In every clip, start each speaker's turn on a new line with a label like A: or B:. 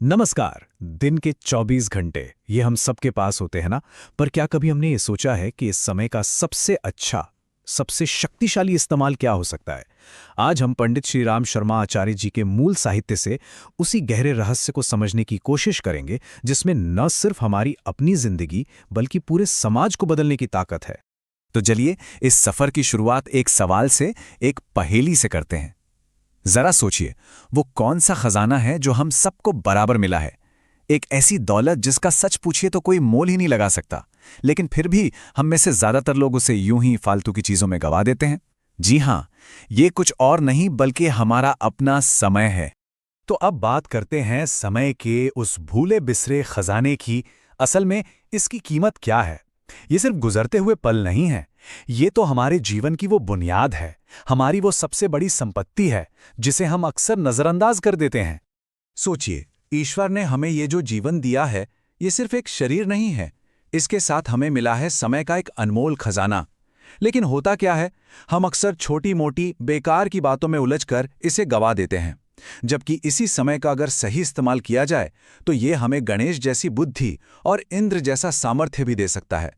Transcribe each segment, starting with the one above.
A: नमस्कार। दिन के 24 घंटे ये हम सबके पास होते हैं ना। पर क्या कभी हमने ये सोचा है कि इस समय का सबसे अच्छा, सबसे शक्तिशाली इस्तेमाल क्या हो सकता है? आज हम पंडित श्री राम शर्मा आचार्य जी के मूल साहित्य से उसी गहरे रहस्य को समझने की कोशिश करेंगे जिसमें न सिर्फ हमारी अपनी जिंदगी बल्कि पूरे समाज को बदलने की ताकत है। तो चलिए इस सफर की शुरुआत एक सवाल से, एक पहेली से करते हैं। जरा सोचिए, वो कौन सा खजाना है जो हम सबको बराबर मिला है? एक ऐसी दौलत जिसका सच पूछिए तो कोई मोल ही नहीं लगा सकता, लेकिन फिर भी हम में से ज्यादातर लोग उसे यूं ही फालतू की चीजों में गवा देते हैं। जी हां, ये कुछ और नहीं बल्कि हमारा अपना समय है। तो अब बात करते हैं समय के उस भूले बिसरे खजाने की। असल में इसकी कीमत क्या है? ये सिर्फ गुजरते हुए पल नहीं है, ये तो हमारे जीवन की वो बुनियाद है, हमारी वो सबसे बड़ी संपत्ति है जिसे हम अक्सर नजरअंदाज कर देते हैं। सोचिए, ईश्वर ने हमें ये जो जीवन दिया है, ये सिर्फ एक शरीर नहीं है, इसके साथ हमें मिला है समय का एक अनमोल खजाना। लेकिन होता क्या है, हम अक्सर छोटी मोटी बेकार की बातों में उलझकर इसे गवा देते हैं, जबकि इसी समय का अगर सही इस्तेमाल किया जाए तो ये हमें गणेश जैसी बुद्धि और इंद्र जैसा सामर्थ्य भी दे सकता है।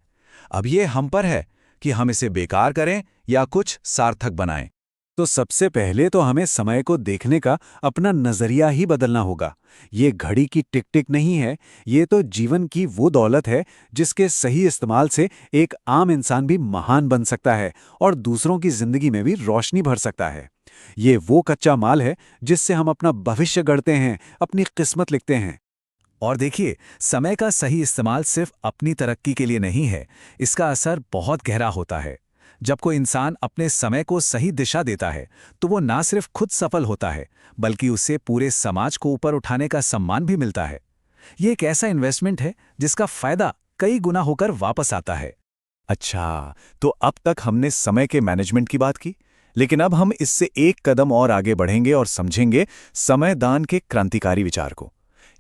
A: अब ये हम पर है कि हम इसे बेकार करें या कुछ सार्थक बनाएं। तो सबसे पहले तो हमें समय को देखने का अपना नजरिया ही बदलना होगा। ये घड़ी की टिक टिक नहीं है, ये तो जीवन की वो दौलत है जिसके सही इस्तेमाल से एक आम इंसान भी महान बन सकता है और दूसरों की जिंदगी में भी रोशनी भर सकता है। ये वो कच्चा माल है जिससे हम अपना भविष्य गढ़ते हैं, अपनी किस्मत लिखते हैं। और देखिए, समय का सही इस्तेमाल सिर्फ अपनी तरक्की के लिए नहीं है, इसका असर बहुत गहरा होता है। जब कोई इंसान अपने समय को सही दिशा देता है तो वो ना सिर्फ खुद सफल होता है बल्कि उसे पूरे समाज को ऊपर उठाने का सम्मान भी मिलता है। ये एक ऐसा इन्वेस्टमेंट है जिसका फायदा कई गुना होकर वापस आता है। अच्छा, तो अब तक हमने समय के मैनेजमेंट की बात की, लेकिन अब हम इससे एक कदम और आगे बढ़ेंगे और समझेंगे समय दान के क्रांतिकारी विचार को।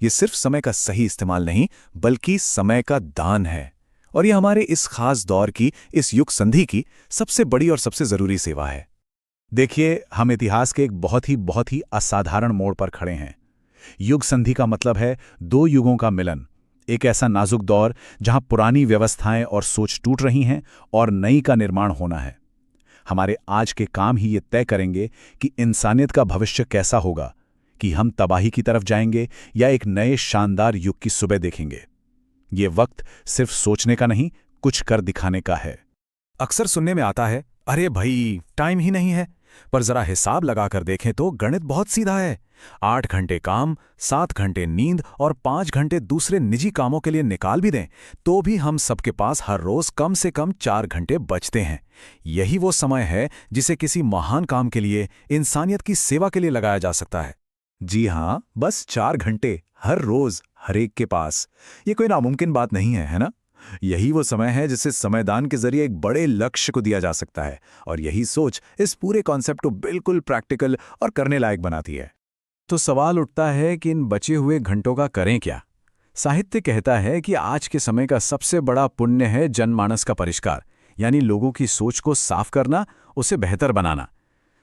A: ये सिर्फ समय का सही इस्तेमाल नहीं बल्कि समय का दान है, और ये हमारे इस खास दौर की, इस युग संधि की सबसे बड़ी और सबसे जरूरी सेवा है। देखिए, हम इतिहास के एक बहुत ही असाधारण मोड़ पर खड़े हैं। युग संधि का मतलब है दो युगों का मिलन। एक ऐसा नाजुक दौर जहां पुरानी व्यवस्थाएं और सोच टूट रही हैं और नई का निर्माण होना है। हमारे आज के काम ही ये तय करेंगे कि इंसानियत का भविष्य कैसा होगा, कि हम तबाही की तरफ जाएंगे या एक नए शानदार युग की सुबह देखेंगे। ये वक्त सिर्फ सोचने का नहीं, कुछ कर दिखाने का है। अक्सर सुनने में आता है, अरे भाई टाइम ही नहीं है, पर जरा हिसाब लगाकर देखें तो गणित बहुत सीधा है। 8 घंटे काम, 7 घंटे नींद और 5 घंटे दूसरे निजी कामों के लिए निकाल भी दें तो भी हम सबके पास हर रोज कम से कम 4 घंटे बचते हैं। यही वो समय है जिसे किसी महान काम के लिए, इंसानियत की सेवा के लिए लगाया जा सकता है। जी हां, बस 4 घंटे हर रोज, हर एक के पास। ये कोई नामुमकिन बात नहीं है, है ना? यही वो समय है जिसे समयदान के जरिए एक बड़े लक्ष्य को दिया जा सकता है, और यही सोच इस पूरे कॉन्सेप्ट को बिल्कुल प्रैक्टिकल और करने लायक बनाती है। तो सवाल उठता है कि इन बचे हुए घंटों का करें क्या? साहित्य कहता है कि आज के समय का सबसे बड़ा पुण्य है जनमानस का परिष्कार, यानी लोगों की सोच को साफ करना, उसे बेहतर बनाना।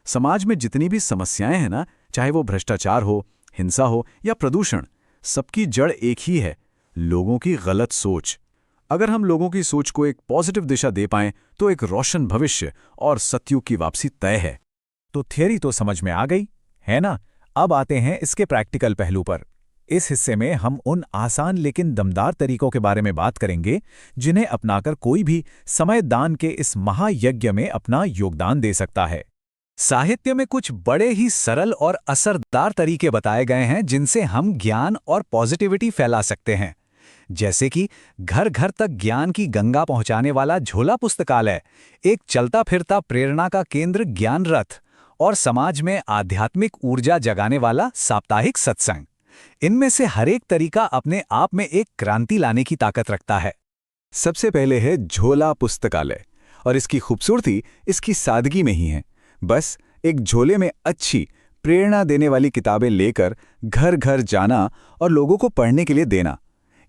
A: समाज में जितनी भी समस्याएं हैं ना, चाहे वो भ्रष्टाचार हो, हिंसा हो या प्रदूषण, सबकी जड़ एक ही है, लोगों की गलत सोच। अगर हम लोगों की सोच को एक पॉजिटिव दिशा दे पाएं तो एक रोशन भविष्य और सत्युग की वापसी तय है। तो थियरी तो समझ में आ गई, है ना? अब आते हैं इसके प्रैक्टिकल पहलू पर। इस हिस्से में हम उन आसान लेकिन दमदार तरीकों के बारे में बात करेंगे जिन्हें अपनाकर कोई भी समय दान के इस महायज्ञ में अपना योगदान दे सकता है। साहित्य में कुछ बड़े ही सरल और असरदार तरीके बताए गए हैं जिनसे हम ज्ञान और पॉजिटिविटी फैला सकते हैं। जैसे कि घर घर तक ज्ञान की गंगा पहुंचाने वाला झोला पुस्तकालय, एक चलता फिरता प्रेरणा का केंद्र ज्ञान रथ, और समाज में आध्यात्मिक ऊर्जा जगाने वाला साप्ताहिक सत्संग। इनमें से हर एक तरीका अपने आप में एक क्रांति लाने की ताकत रखता है। सबसे पहले है झोला पुस्तकालय, और इसकी खूबसूरती इसकी सादगी में ही है। बस एक झोले में अच्छी, प्रेरणा देने वाली किताबें लेकर घर घर जाना और लोगों को पढ़ने के लिए देना।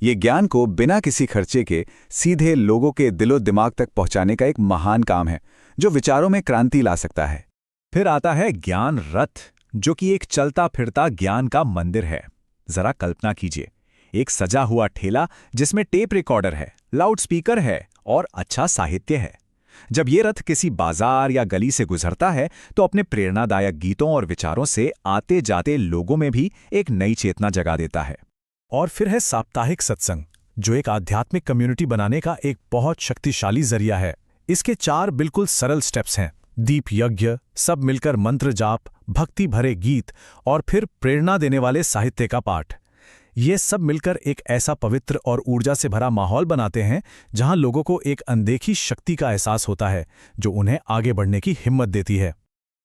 A: ये ज्ञान को बिना किसी खर्चे के सीधे लोगों के दिलो दिमाग तक पहुंचाने का एक महान काम है जो विचारों में क्रांति ला सकता है। फिर आता है ज्ञान रथ, जो कि एक चलता फिरता ज्ञान का मंदिर है। जरा कल्पना कीजिए, एक सजा हुआ ठेला जिसमें टेप रिकॉर्डर है, लाउड स्पीकर है और अच्छा साहित्य है। जब ये रथ किसी बाजार या गली से गुजरता है तो अपने प्रेरणादायक गीतों और विचारों से आते जाते लोगों में भी एक नई चेतना जगा देता है। और फिर है साप्ताहिक सत्संग, जो एक आध्यात्मिक कम्युनिटी बनाने का एक बहुत शक्तिशाली जरिया है। इसके 4 बिल्कुल सरल स्टेप्स हैं: दीप यज्ञ, सब मिलकर मंत्र जाप, भक्ति भरे गीत और फिर प्रेरणा देने वाले साहित्य का पाठ। ये सब मिलकर एक ऐसा पवित्र और ऊर्जा से भरा माहौल बनाते हैं जहां लोगों को एक अनदेखी शक्ति का एहसास होता है जो उन्हें आगे बढ़ने की हिम्मत देती है।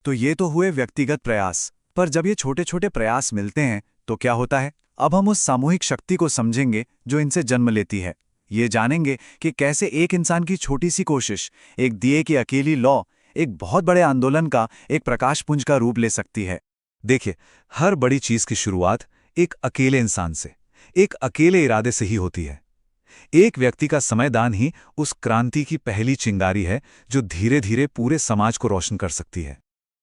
B: तो ये तो हुए व्यक्तिगत प्रयास, पर जब ये छोटे छोटे प्रयास मिलते हैं तो क्या होता है? अब हम उस सामूहिक शक्ति को समझेंगे जो इनसे जन्म लेती है। ये जानेंगे कि कैसे एक इंसान की छोटी सी कोशिश, एक दिए की अकेली लौ, एक बहुत बड़े आंदोलन का, एक प्रकाशपुंज का रूप ले सकती है। देखिए, हर बड़ी चीज की शुरुआत एक अकेले इंसान से, एक अकेले इरादे से ही होती है। एक व्यक्ति का समयदान ही उस क्रांति की पहली चिंगारी है जो धीरे धीरे पूरे समाज को रोशन कर सकती है।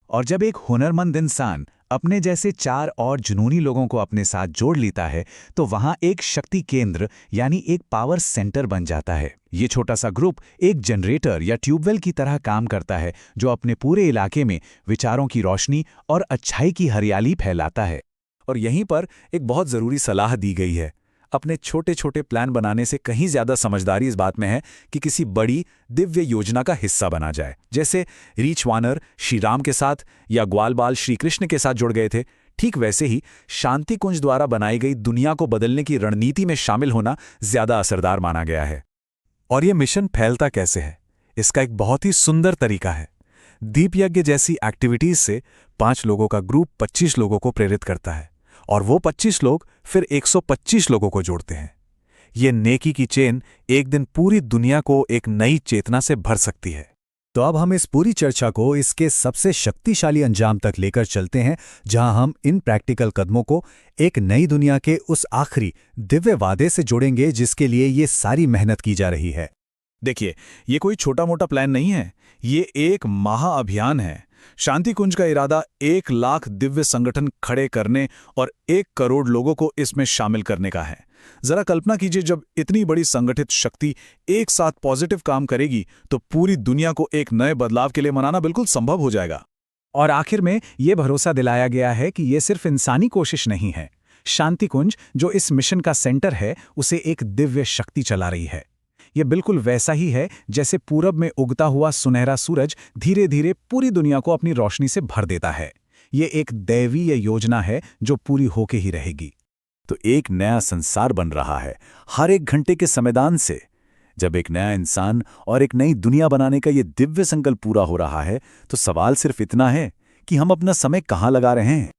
A: और जब एक हुनरमंद इंसान अपने जैसे 4 और जुनूनी लोगों को अपने साथ जोड़ लेता है तो वहां एक शक्ति केंद्र यानी एक पावर सेंटर बन जाता है। ये छोटा सा ग्रुप एक जनरेटर या ट्यूबवेल की तरह काम करता है जो अपने पूरे इलाके में विचारों की रोशनी और अच्छाई की हरियाली फैलाता है। और यहीं पर एक बहुत ज़रूरी सलाह दी गई है। अपने छोटे छोटे प्लान बनाने से कहीं ज़्यादा समझदारी इस बात में है कि किसी बड़ी दिव्य योजना का हिस्सा बना जाए। जैसे रीच वानर श्री राम के साथ या ग्वालबाल श्री कृष्ण के साथ जुड़ गए थे, ठीक वैसे ही शांति कुंज द्वारा बनाई गई दुनिया को बदलने की रणनीति में शामिल होना ज़्यादा असरदार माना गया है। और ये मिशन फैलता कैसे है, इसका एक बहुत ही सुंदर तरीका है। दीप यज्ञ जैसी एक्टिविटीज से 5 लोगों का ग्रुप 25 लोगों को प्रेरित करता है और वो 25 लोग फिर 125 लोगों को जोड़ते हैं। ये नेकी की चेन एक दिन पूरी दुनिया को एक नई चेतना से भर सकती है। तो अब हम इस पूरी चर्चा को इसके सबसे शक्तिशाली अंजाम तक लेकर चलते हैं, जहां हम इन प्रैक्टिकल कदमों को एक नई दुनिया के उस आखिरी दिव्य वादे से जोड़ेंगे जिसके लिए ये सारी मेहनत की जा रही है। देखिए, ये कोई छोटा मोटा प्लान नहीं है, ये एक महाअभियान है। शांति कुंज का इरादा 1 लाख दिव्य संगठन खड़े करने और 1 करोड़ लोगों को इसमें शामिल करने का है। जरा कल्पना कीजिए, जब इतनी बड़ी संगठित शक्ति एक साथ पॉजिटिव काम करेगी तो पूरी दुनिया को एक नए बदलाव के लिए मनाना बिल्कुल संभव हो जाएगा। और आखिर में ये भरोसा दिलाया गया है कि ये सिर्फ इंसानी कोशिश नहीं है। शांति कुंज, जो इस मिशन का सेंटर है, उसे एक दिव्य शक्ति चला रही है। ये बिल्कुल वैसा ही है जैसे पूरब में उगता हुआ सुनहरा सूरज धीरे धीरे पूरी दुनिया को अपनी रोशनी से भर देता है। ये एक दैवीय योजना है जो पूरी होके ही रहेगी। तो एक नया संसार बन रहा है हर एक घंटे के समयदान से। जब एक नया इंसान और एक नई दुनिया बनाने का ये दिव्य संकल्प पूरा हो रहा है तो सवाल सिर्फ इतना है कि हम अपना समय कहाँ लगा रहे हैं।